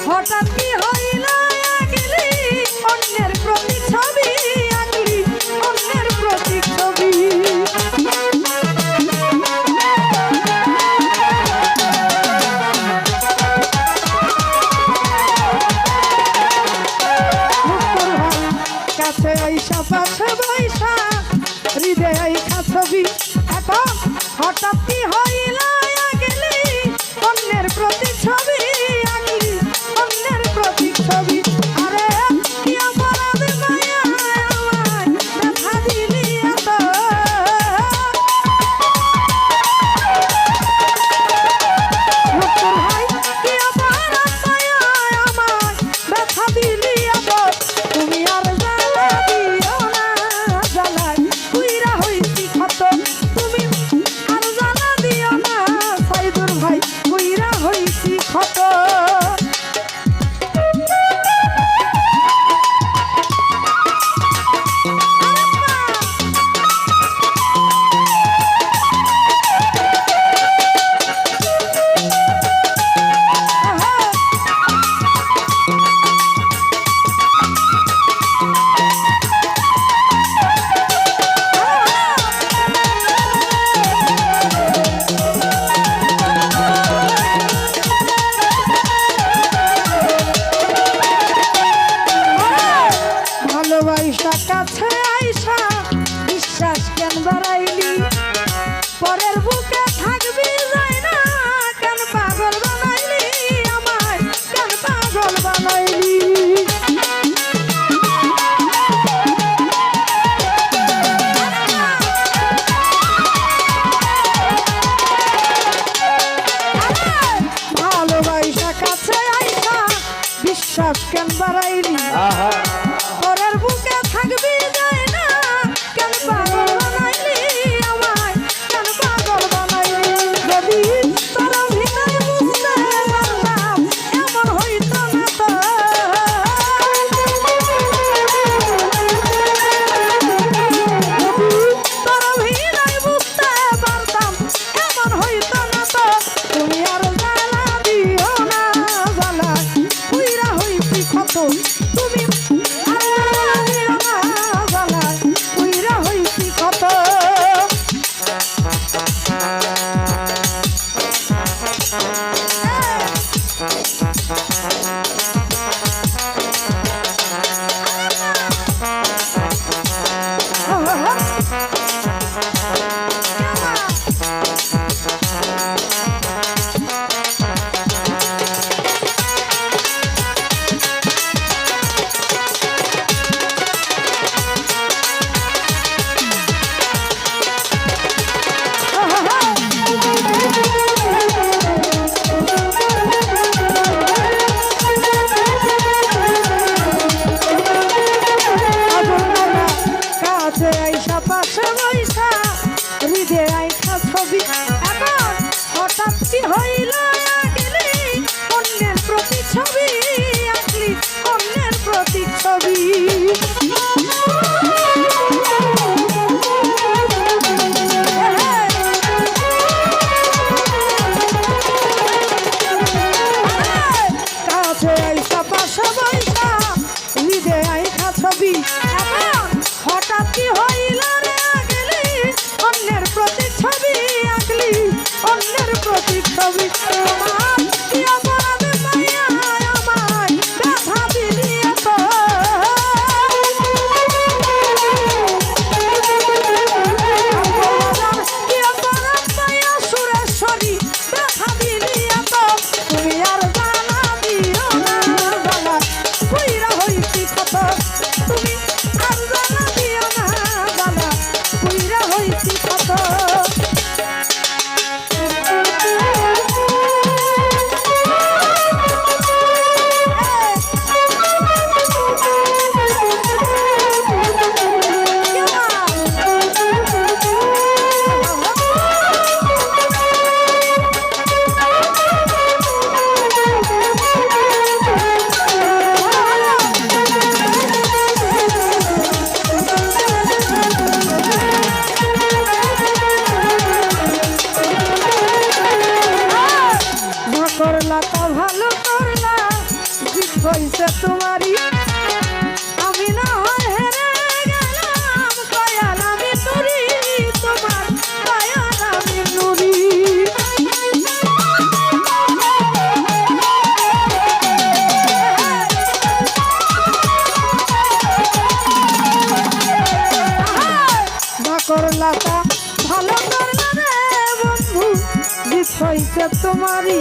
হঠাৎ কি হইল আঁকলি অন্যের প্রতি ছবি, আঁকলি অন্যের প্রতি ছবি। কাছে আইসা পাশে বৈশা হৃদয়ে আইসা ছবি, এখন হঠাৎ কি হইল আঁকলি অন্যের প্রতি ছবি, আঁকলি অন্যের প্রতি ছবি। আরে কি অপরাধ মায়া আমায় ব্যথা দিলি এত, ভাই কি অপরাধ মায়া আমায় ব্যথা দিলি এত, তুমি আর জ্বালা দিও না জ্বালায় পুইরা হইছি ক্ষত, তুমি আর জ্বালা দিও না সাইদুর ভাই পুইরা হইছি ক্ষত। ভালোবাসা কাছে আইসা বিশ্বাস কেন বাড়াইলি, পরের বুকে থাকবি যাই না কেন পাগল বানাইলি আমায়, কেন পাগল বানাইলি। ভালোবাসা কাছে আইসা বিশ্বাস কেন বাড়াইলি, পরের বুকে থাকবি যাই না কেন পাগল বানাইলি আমায়, হইছে তোমারই